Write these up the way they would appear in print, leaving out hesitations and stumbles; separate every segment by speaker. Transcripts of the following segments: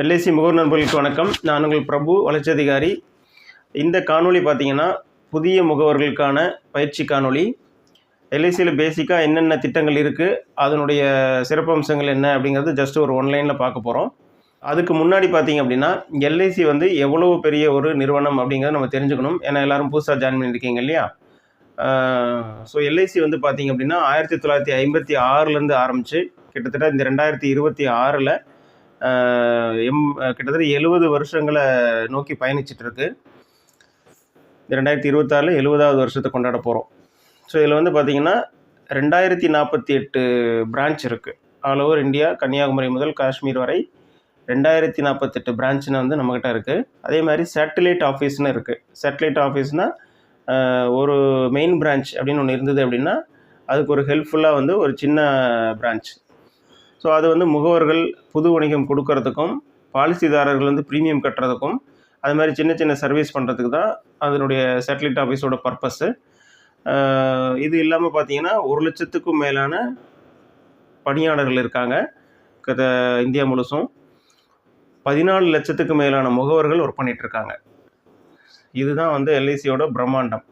Speaker 1: LIC முகவர் நண்பர்களுக்கு வணக்கம். நான் உங்கள் பிரபு, வளர்ச்சி அதிகாரி. இந்த காணொளி பார்த்தீங்கன்னா புதிய முகவர்களுக்கான பயிற்சி காணொளி. எல்ஐசியில் பேசிக்காக என்னென்ன திட்டங்கள் இருக்குது, அதனுடைய சிறப்பம்சங்கள் என்ன அப்படிங்கிறது ஜஸ்ட் ஒரு ஒன்லைனில் பார்க்க போகிறோம். அதுக்கு முன்னாடி பார்த்தீங்க அப்படின்னா எல்ஐசி வந்து எவ்வளோ பெரிய ஒரு நிறுவனம் அப்படிங்கிறத நம்ம தெரிஞ்சுக்கணும். ஏன்னா எல்லோரும் புதுசாக ஜாயின் பண்ணியிருக்கீங்க இல்லையா? ஸோ எல்ஐசி வந்து பார்த்தீங்க அப்படின்னா 1956லேருந்து ஆரம்பித்து கிட்டத்தட்ட இந்த 2026ல் கிட்டத்தட்ட 70 வருஷங்களை நோக்கி பயணிச்சிட்ருக்கு. இந்த 2026ல் 70வது வருஷத்தை கொண்டாட போகிறோம். ஸோ இதில் வந்து பார்த்திங்கன்னா 2048 பிரான்ச் இருக்குது. ஆல் ஓவர் இந்தியா, கன்னியாகுமரி முதல் காஷ்மீர் வரை 2048 பிரான்ச்சுன்னு வந்து நம்மக்கிட்ட இருக்குது. அதே மாதிரி சேட்டலைட் ஆஃபீஸ்னு இருக்குது. சேட்டலைட் ஆஃபீஸ்னால் ஒரு மெயின் பிரான்ச் அப்படின்னு ஒன்று இருந்தது அப்படின்னா அதுக்கு ஒரு ஹெல்ப்ஃபுல்லாக வந்து ஒரு சின்ன பிரான்ச். ஸோ அது வந்து முகவர்கள் புது வணிகம் கொடுக்கறதுக்கும், பாலிசிதாரர்கள் வந்து ப்ரீமியம் கட்டுறதுக்கும், அது மாதிரி சின்ன சின்ன சர்வீஸ் பண்ணுறதுக்கு தான் அதனுடைய சேட்டலைட் ஆஃபீஸோட பர்பஸ்ஸு. இது இல்லாமல் பார்த்தீங்கன்னா 1 லட்சத்துக்கும் மேலான பணியாளர்கள் இருக்காங்க இந்தியா முழுசும். 14 லட்சத்துக்கு மேலான முகவர்கள் ஒர்க் பண்ணிகிட்ருக்காங்க. இதுதான் வந்து எல்ஐசியோட பிரம்மாண்டம்.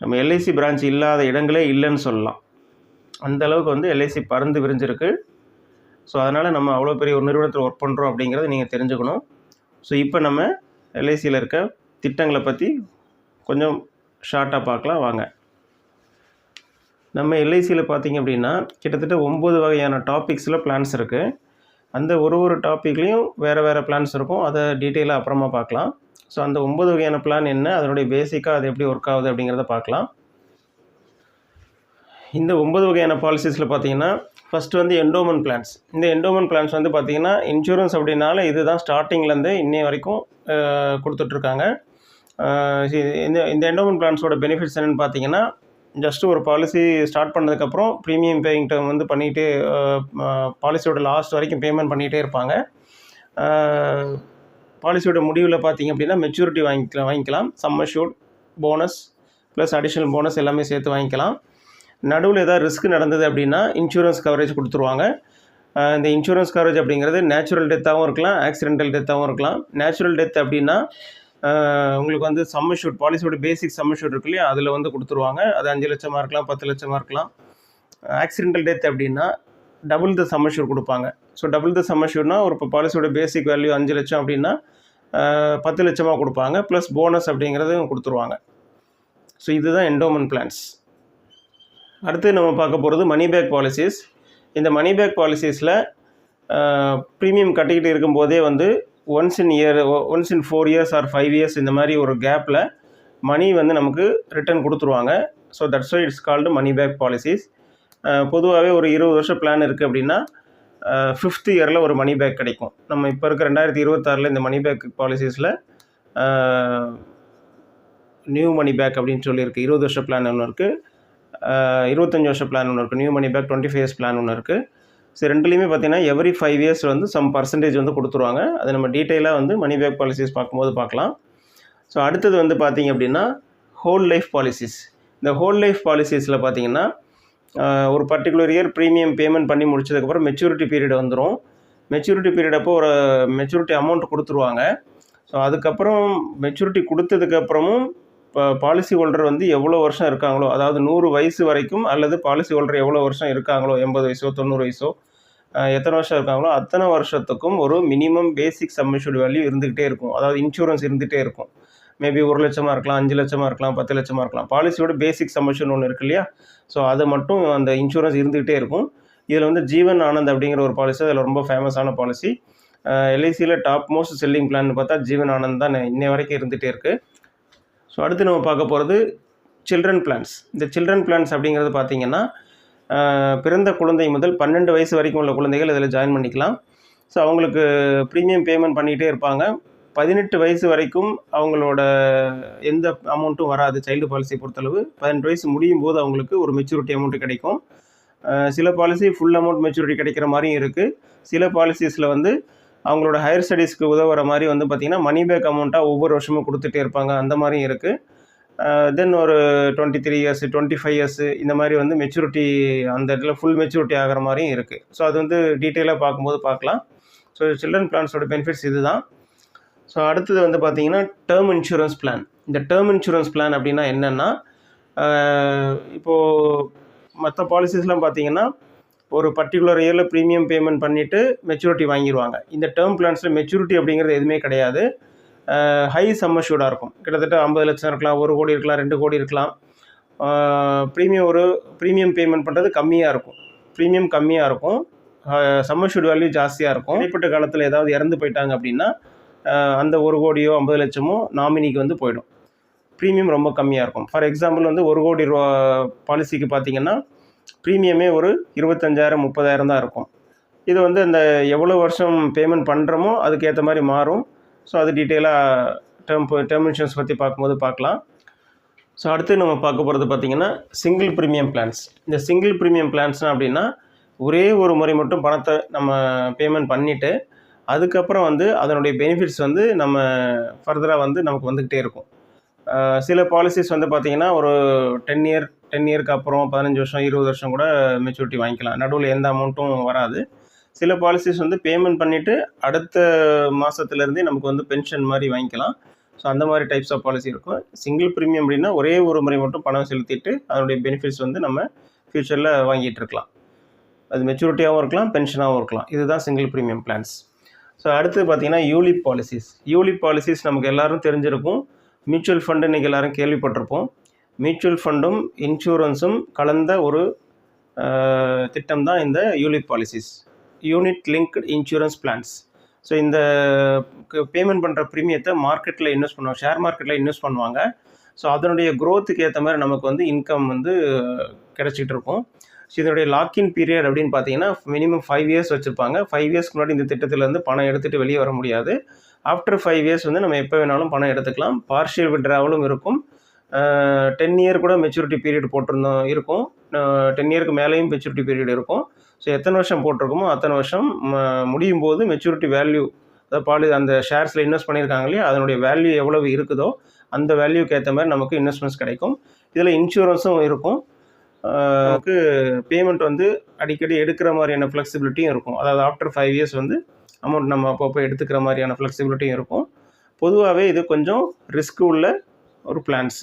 Speaker 1: நம்ம எல்ஐசி பிரான்ச் இல்லாத இடங்களே இல்லைன்னு சொல்லலாம். அந்த அளவுக்கு வந்து எல்ஐசி பறந்து விரிஞ்சிருக்கு. ஸோ அதனால் நம்ம அவ்வளோ பெரிய ஒரு நிறுவனத்தில் ஒர்க் பண்ணுறோம் அப்படிங்கிறத நீங்கள் தெரிஞ்சுக்கணும். ஸோ இப்போ நம்ம எல்ஐசியில் இருக்க திட்டங்களை பற்றி கொஞ்சம் ஷார்ட்டாக பார்க்கலாம் வாங்க. நம்ம எல்ஐசியில் பார்த்திங்க அப்படின்னா கிட்டத்தட்ட 9 வகையான டாபிக்ஸில் பிளான்ஸ் இருக்குது. அந்த ஒரு டாப்பிக்லேயும் வேறு பிளான்ஸ் இருக்கும். அதை டீட்டெயிலாக அப்புறமா பார்க்கலாம். ஸோ அந்த 9 வகையான பிளான் என்ன, அதனுடைய பேசிக்காக அது எப்படி ஒர்க் ஆகுது அப்படிங்கிறத பார்க்கலாம். இந்த 9 வகையான பாலிசிஸில் பார்த்தீங்கன்னா ஃபஸ்ட்டு வந்து என்டோமெண்ட் பிளான்ஸ். இந்த என்டோமெண்ட் பிளான்ஸ் வந்து பார்த்திங்கன்னா இன்சூரன்ஸ் அப்படின்னால இதுதான் ஸ்டார்டிங்லேருந்து இன்னைய வரைக்கும் கொடுத்துட்ருக்காங்க. இந்த என்டோமெண்ட் பிளான்ஸோட பெனிஃபிட்ஸ் என்னென்னு பார்த்தீங்கன்னா, ஜஸ்ட்டு ஒரு பாலிசி ஸ்டார்ட் பண்ணதுக்கப்புறம் ப்ரீமியம் பேயிங் டேர்ம் வந்து பண்ணிகிட்டே பாலிசியோட லாஸ்ட் வரைக்கும் பேமெண்ட் பண்ணிகிட்டே இருப்பாங்க. பாலிசியோட முடிவில் பார்த்திங்க அப்படின்னா மெச்சூரிட்டி வாங்கிக்கலாம். Some assured, bonus plus additional bonus எல்லாமே சேர்த்து வாங்கிக்கலாம். நடுவில் ஏதாவது ரிஸ்க் நடந்தது அப்படின்னா இன்சூரன்ஸ் கவரேஜ் கொடுத்துருவாங்க. இந்த இன்சூரன்ஸ் கவரேஜ் அப்படிங்கிறது நேச்சுரல் டெத்தாகவும் இருக்கலாம், ஆக்சிடென்டல் டெத்தாகவும் இருக்கலாம். நேச்சுரல் டெத் அப்படின்னா உங்களுக்கு வந்து சம் அஷ்யூர்ட், பாலிசியோட பேசிக் சம் அஷ்யூர்ட் இருக்கு இல்லையா, அதில் வந்து கொடுத்துருவாங்க. அது 5 லட்சமாக இருக்கலாம், 10 லட்சமாக இருக்கலாம். ஆக்சிடென்டல் டெத் அப்படின்னா டபுள் த சம் அஷ்யூர்ட் கொடுப்பாங்க. ஸோ டபுள் த சம் அஷ்யூர்னா ஒரு இப்போ பாலிசியோட பேசிக் வேல்யூ 5 லட்சம் அப்படின்னா 10 லட்சமாக கொடுப்பாங்க, ப்ளஸ் போனஸ் அப்படிங்கிறதையும் கொடுத்துருவாங்க. ஸோ இதுதான் என்டோமெண்ட் பிளான்ஸ். அடுத்து நம்ம பார்க்க போகிறது மணி பேக் பாலிசிஸ். இந்த மணி பேக் பாலிசிஸில் ப்ரீமியம் கட்டிக்கிட்டு இருக்கும்போதே வந்து once in 4 years or 5 years இந்த மாதிரி ஒரு கேப்பில் மணி வந்து நமக்கு ரிட்டர்ன் கொடுத்துருவாங்க. So that's why it's called money back policies. பொதுவாகவே ஒரு 20 வருஷம் பிளான் இருக்குது அப்படின்னா 5th இயரில் ஒரு மணி பேக் கிடைக்கும். நம்ம இப்போ இருக்க 2026ல் இந்த மணி பேக் பாலிசிஸில் நியூ மணி பேக் அப்படின்னு சொல்லியிருக்கு. 20 வருஷ பிளான் ஒன்று இருக்குது, 25 வருஷ பிளான் ஒன்று இருக்குது, new money back 25 years plan ஒன்று இருக்குது. ஸோ ரெண்டுலேயுமே பார்த்தீங்கன்னா எவ்ரி 5 இயர்ஸ் வந்து சம் பர்சன்டேஜ் வந்து கொடுத்துருவாங்க. அது நம்ம டீட்டெயிலாக வந்து மணி பேக் பாலிசிஸ் பார்க்கும்போது பார்க்கலாம். ஸோ அடுத்தது வந்து பார்த்திங்க அப்படின்னா ஹோல் லைஃப் பாலிசிஸ். இந்த ஹோல் லைஃப் பாலிசிஸில் பார்த்திங்கன்னா ஒரு பர்டிகுலர் இயர் ப்ரீமியம் பேமெண்ட் பண்ணி முடிச்சதுக்கப்புறம் மெச்சூரிட்டி பீரியட் வந்துடும். மெச்சூரிட்டி பீரியட் அப்போ ஒரு மெச்சூரிட்டி அமௌண்ட் கொடுத்துருவாங்க. ஸோ அதுக்கப்புறம் மெச்சூரிட்டி கொடுத்ததுக்கப்புறமும் இப்போ பாலிசி ஹோல்டர் வந்து எவ்வளோ வருஷம் இருக்காங்களோ, அதாவது 100 வயசு வரைக்கும், அல்லது பாலிசி ஹோல்டர் எவ்வளோ வருஷம் இருக்காங்களோ, 80 வயசோ 90 வயசோ எத்தனை வருஷம் இருக்காங்களோ அத்தனை வருஷத்துக்கும் ஒரு minimum basic sum assured value இருந்துக்கிட்டே இருக்கும். அதாவது இன்சூரன்ஸ் இருந்துகிட்டே இருக்கும். மேபி 1 லட்சமாக இருக்கலாம், 5 லட்சமாக இருக்கலாம், 10 லட்சமாக இருக்கலாம். பாலிசியோட பேசிக் சம் அஷ்யூர்ட் ஒன்று இருக்கு இல்லையா, ஸோ அது மட்டும் அந்த இன்சூரன்ஸ் இருந்துக்கிட்டே இருக்கும். இதில் வந்து ஜீவன் ஆனந்த் அப்படிங்கிற ஒரு பாலிசி அதில் ரொம்ப ஃபேமஸான பாலிசி. எல்ஐசியில் டாப் மோஸ்ட் செல்லிங் பிளான் பார்த்தா ஜீவன் ஆனந்த் தான் இன்னை வரைக்கும் இருந்துகிட்டே இருக்குது. ஸோ அடுத்து நம்ம பார்க்க போகிறது சில்ட்ரன் பிளான்ஸ். இந்த சில்ட்ரன் பிளான்ஸ் அப்படிங்கிறது பார்த்திங்கன்னா பிறந்த குழந்தை முதல் 12 வயசு வரைக்கும் உள்ள குழந்தைகள் இதில் ஜாயின் பண்ணிக்கலாம். ஸோ அவங்களுக்கு ப்ரீமியம் பேமெண்ட் பண்ணிகிட்டே இருப்பாங்க. 18 வயசு வரைக்கும் அவங்களோட எந்த அமௌண்ட்டும் வராது. சைல்டு பாலிசி பொறுத்தளவு 18 வயசு முடியும் போது அவங்களுக்கு ஒரு மெச்சூரிட்டி அமௌண்ட்டு கிடைக்கும். சில பாலிசி ஃபுல் அமௌண்ட் மெச்சூரிட்டி கிடைக்கிற மாதிரியும் இருக்குது. சில பாலிசிஸில் வந்து அவங்களோட ஹையர் ஸ்டடீஸ்க்கு உதவுற மாதிரி வந்து பார்த்திங்கன்னா மணி பேக் அமௌண்ட்டாக ஒவ்வொரு வருஷமும் கொடுத்துட்டே இருப்பாங்க. அந்த மாதிரியும் இருக்குது. தென் ஒரு 23 இயர்ஸ் 25 இயர்ஸ் இந்த மாதிரி வந்து மெச்சூரிட்டி அந்த இடத்துல ஃபுல் மெச்சூரிட்டி ஆகிற மாதிரியும் இருக்குது. ஸோ அது வந்து டீட்டெயிலாக பார்க்கும்போது பார்க்கலாம். ஸோ சில்ட்ரன் பிளான்ஸோட பெனிஃபிட்ஸ் இது தான். ஸோ அடுத்தது வந்து பார்த்திங்கன்னா டேர்ம் இன்சூரன்ஸ் பிளான். இந்த டேர்ம் இன்சூரன்ஸ் பிளான் அப்படின்னா என்னென்னா, இப்போது மற்ற பாலிசிஸ்லாம் பார்த்திங்கன்னா ஒரு பர்டிகுலர் இயரில் ப்ரீமியம் பேமெண்ட் பண்ணிவிட்டு மெச்சூரிட்டி வாங்கிடுவாங்க. இந்த டேர்ம் பிளான்ஸில் மெச்சூரிட்டி அப்படிங்கிறது எதுவுமே கிடையாது. ஹை சம் அஷ்யூர்டாக இருக்கும். கிட்டத்தட்ட 50 லட்சம் இருக்கலாம், 1 கோடி இருக்கலாம், 2 கோடி இருக்கலாம். ப்ரீமியம் பேமெண்ட் பண்ணுறது கம்மியாக இருக்கும். ப்ரீமியம் கம்மியாக இருக்கும், சம் அஷ்யூர்ட் வேல்யூ ஜாஸ்தியாக இருக்கும். இடைப்பட்ட காலத்தில் ஏதாவது இறந்து போயிட்டாங்க அப்படின்னா அந்த 1 கோடியோ 50 லட்சமோ நாமினிக்கு வந்து போயிடும். ப்ரீமியம் ரொம்ப கம்மியாக இருக்கும். ஃபார் எக்ஸாம்பிள் வந்து 1 கோடி ரூபா பாலிசிக்கு பார்த்திங்கன்னா ப்ரீமியமே ஒரு 25,000 30,000 தான் இருக்கும். இது வந்து அந்த எவ்வளோ வருஷம் பேமெண்ட் பண்ணுறோமோ அதுக்கேற்ற மாதிரி மாறும். ஸோ அது டீட்டெயிலாக டேர்ம் இன்சூரன்ஸ் பற்றி பார்க்கும்போது பார்க்கலாம். ஸோ அடுத்து நம்ம பார்க்க போகிறது பார்த்திங்கன்னா சிங்கிள் ப்ரீமியம் பிளான்ஸ். இந்த சிங்கிள் ப்ரீமியம் பிளான்ஸ்னால் அப்படின்னா ஒரே ஒரு முறை மட்டும் பணத்தை நம்ம பேமெண்ட் பண்ணிவிட்டு அதுக்கப்புறம் வந்து அதனுடைய பெனிஃபிட்ஸ் வந்து நம்ம ஃபர்தராக வந்து நமக்கு வந்துக்கிட்டே இருக்கும். சில பாலிசிஸ் வந்து பார்த்திங்கன்னா ஒரு 10 இயருக்கு அப்புறம் 15 வருஷம் 20 வருஷம் கூட மெச்சூரிட்டி வாங்கிக்கலாம். நடுவில் எந்த அமௌண்ட்டும் வராது. சில பாலிசிஸ் வந்து பேமெண்ட் பண்ணிவிட்டு அடுத்த மாதத்துலேருந்தே நமக்கு வந்து பென்ஷன் மாதிரி வாங்கிக்கலாம். ஸோ அந்த மாதிரி டைப்ஸ் ஆஃப் பாலிசி இருக்கும். சிங்கிள் ப்ரீமியம் அப்படின்னா ஒரே ஒரு முறை மட்டும் பணம் செலுத்திட்டு அதனுடைய பெனிஃபிட்ஸ் வந்து நம்ம ஃப்யூச்சரில் வாங்கிட்டு இருக்கலாம். அது மெச்சூரிட்டியாகவும் இருக்கலாம், பென்ஷனாகவும் இருக்கலாம். இதுதான் சிங்கிள் ப்ரீமியம் பிளான்ஸ். ஸோ அடுத்து பார்த்திங்கன்னா யூலிப் பாலிசிஸ். யூலிப் பாலிசிஸ் நமக்கு எல்லோரும் தெரிஞ்சிருக்கும். மியூச்சுவல் ஃபண்டு இன்றைக்கி எல்லோரும் கேள்விப்பட்டிருப்போம். மியூச்சுவல் ஃபண்டும் இன்சூரன்ஸும் கலந்த ஒரு திட்டம் தான் இந்த ULIP policies, unit linked insurance plans. So இந்த பேமெண்ட் பண்ணுற ப்ரீமியத்தை மார்க்கெட்டில் இன்வெஸ்ட் பண்ணுவாங்க, ஷேர் மார்க்கெட்டில் இன்வெஸ்ட் பண்ணுவாங்க. ஸோ அதனுடைய க்ரோத்துக்கு ஏற்ற மாதிரி நமக்கு வந்து இன்கம் வந்து கிடச்சிட்டு இருக்கும். ஸோ இதனுடைய லாக்இன் பீரியட் அப்படின்னு பார்த்தீங்கன்னா மினிமம் 5 இயர்ஸ் வச்சுருப்பாங்க. 5 இயர்ஸ்க்கு முன்னாடி இந்த திட்டத்திலேருந்து பணம் எடுத்துகிட்டு வெளியே வர முடியாது. ஆஃப்டர் 5 இயர்ஸ் வந்து நம்ம எப்போ வேணாலும் பணம் எடுத்துக்கலாம். பார்ஷியல் வித்ட்ராவலும் இருக்கும். 10 இயர் கூட மெச்சூரிட்டி பீரியட் இருக்கும். 10 இயருக்கு மேலேயும் மெச்சூரிட்டி பீரியட் இருக்கும். ஸோ எத்தனை வருஷம் போட்டிருக்கோமோ அத்தனை வருஷம் முடியும் போது மெச்சூரிட்டி வேல்யூ, அதாவது அந்த ஷேர்ஸில் இன்வெஸ்ட் பண்ணியிருக்காங்க இல்லையா, அதனுடைய வேல்யூ எவ்வளவு இருக்குதோ அந்த வேல்யூக்கு ஏற்ற மாதிரி நமக்கு இன்வெஸ்ட்மெண்ட்ஸ் கிடைக்கும். இதில் இன்சூரன்ஸும் இருக்கும். நமக்கு பேமெண்ட் வந்து அடிக்கடி எடுக்கிற மாதிரியான ஃப்ளெக்சிபிலிட்டியும் இருக்கும். அதாவது ஆஃப்டர் 5 இயர்ஸ் வந்து அமௌண்ட் நம்ம அப்பப்போ எடுத்துக்கிற மாதிரியான ஃப்ளெக்சிபிலிட்டியும் இருக்கும். பொதுவாகவே இது கொஞ்சம் ரிஸ்க் உள்ள ஒரு பிளான்ஸ்.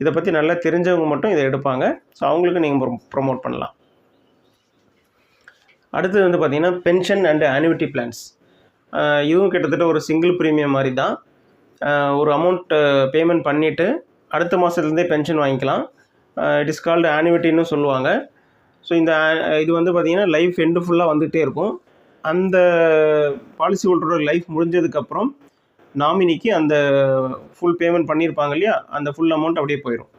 Speaker 1: இதை பற்றி நல்லா தெரிஞ்சவங்க மட்டும் இதை எடுப்பாங்க. ஸோ அவங்களுக்கு நீங்கள் ப்ரொமோட் பண்ணலாம். அடுத்தது வந்து பார்த்திங்கன்னா பென்ஷன் அண்ட் ஆனுவிட்டி பிளான்ஸ். இதுவும் கிட்டத்தட்ட ஒரு சிங்கிள் ப்ரீமியம் மாதிரி தான். ஒரு அமௌண்ட்டு பேமெண்ட் பண்ணிவிட்டு அடுத்த மாதத்துலேருந்தே பென்ஷன் வாங்கிக்கலாம். இட் இஸ் கால்டு ஆனுவிட்டின்னு சொல்லுவாங்க. ஸோ இது வந்து பார்த்திங்கன்னா லைஃப் எண்டு ஃபுல்லாக வந்துகிட்டே இருக்கும். அந்த பாலிசி ஹோல்டரோட லைஃப் முடிஞ்சதுக்கப்புறம் நாமினிக்கு அந்த ஃபுல் பேமெண்ட் பண்ணியிருப்பாங்க இல்லையா, அந்த ஃபுல் அமௌண்ட் அப்படியே போயிடும்.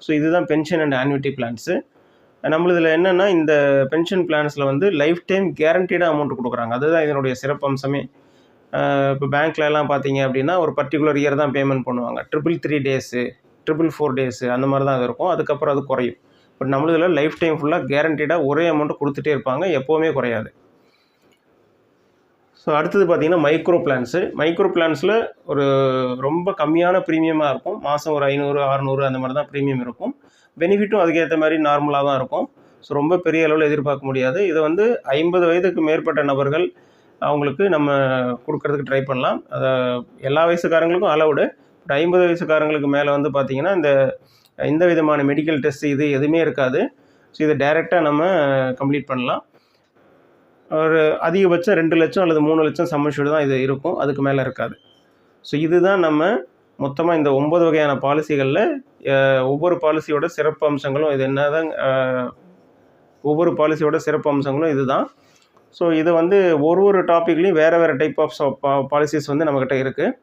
Speaker 1: ஸோ இதுதான் பென்ஷன் அண்ட் ஆனுவிட்டி பிளான்ஸு. நம்மளதில் என்னென்னா இந்த பென்ஷன் பிளான்ஸில் வந்து லைஃப் டைம் கேரண்டீடாக அமௌண்ட் கொடுக்குறாங்க. அதுதான் இதனுடைய சிறப்பம்சமே. இப்போ பேங்க்லலாம் பார்த்தீங்க அப்படின்னா ஒரு பர்டிகுலர் இயர் தான் பேமெண்ட் பண்ணுவாங்க. 333 டேஸு 444 டேஸு அந்த மாதிரி தான் அது இருக்கும். அதுக்கப்புறம் அது குறையும். பட் நம்மளதில் லைஃப் டைம் ஃபுல்லாக கேரண்டீடாக ஒரே அமௌண்ட்டு கொடுத்துட்டே இருப்பாங்க, எப்போவுமே குறையாது. ஸோ அடுத்தது பார்த்திங்கன்னா மைக்ரோ பிளான்ஸு. மைக்ரோ பிளான்ஸில் ஒரு ரொம்ப கம்மியான ப்ரீமியமாக இருக்கும். மாதம் ஒரு 500 600 அந்த மாதிரி தான் ப்ரீமியம் இருக்கும். பெனிஃபிட்டும் அதுக்கேற்ற மாதிரி நார்மலாக தான் இருக்கும். ஸோ ரொம்ப பெரிய அளவில் எதிர்பார்க்க முடியாது. இதை வந்து 50 வயதுக்கு மேற்பட்ட நபர்கள் அவங்களுக்கு நம்ம கொடுக்கறதுக்கு ட்ரை பண்ணலாம். அதை எல்லா வயசுக்காரங்களுக்கும் அலவுடு. பட் 50 வயசுக்காரங்களுக்கு மேலே வந்து பார்த்திங்கன்னா எந்த விதமான மெடிக்கல் டெஸ்ட் இது எதுவுமே இருக்காது. ஸோ இதை டைரெக்டாக நம்ம கம்ப்ளீட் பண்ணலாம். ஒரு அதிகபட்சம் 2 லட்சம் அல்லது 3 லட்சம் சம் அஷ்யூர்டு தான் இது இருக்கும், அதுக்கு மேலே இருக்காது. ஸோ இதுதான் நம்ம மொத்தமாக இந்த 9 வகையான பாலிசிகளில் ஒவ்வொரு பாலிசியோட சிறப்பு அம்சங்களும் இது என்னதான், ஒவ்வொரு பாலிசியோட சிறப்பு அம்சங்களும் இது தான். ஸோ இது வந்து ஒரு டாப்பிக்லேயும் வேறு டைப் ஆஃப் பாலிசிஸ் வந்து நம்மக்கிட்ட இருக்குது.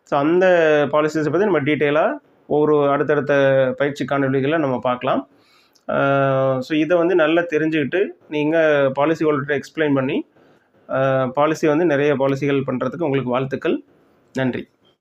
Speaker 1: ஸோ அந்த பாலிசிஸை பற்றி நம்ம டீட்டெயிலாக அடுத்தடுத்த பயிற்சி காணொளிகளை நம்ம பார்க்கலாம். ஸோ இதை வந்து நல்லா தெரிஞ்சுக்கிட்டு நீங்கள் பாலிசி ஹோல்டர்கிட்ட எக்ஸ்பிளைன் பண்ணி பாலிசி வந்து நிறைய பாலிசிகள் பண்ணுறதுக்கு உங்களுக்கு வாழ்த்துக்கள். நன்றி.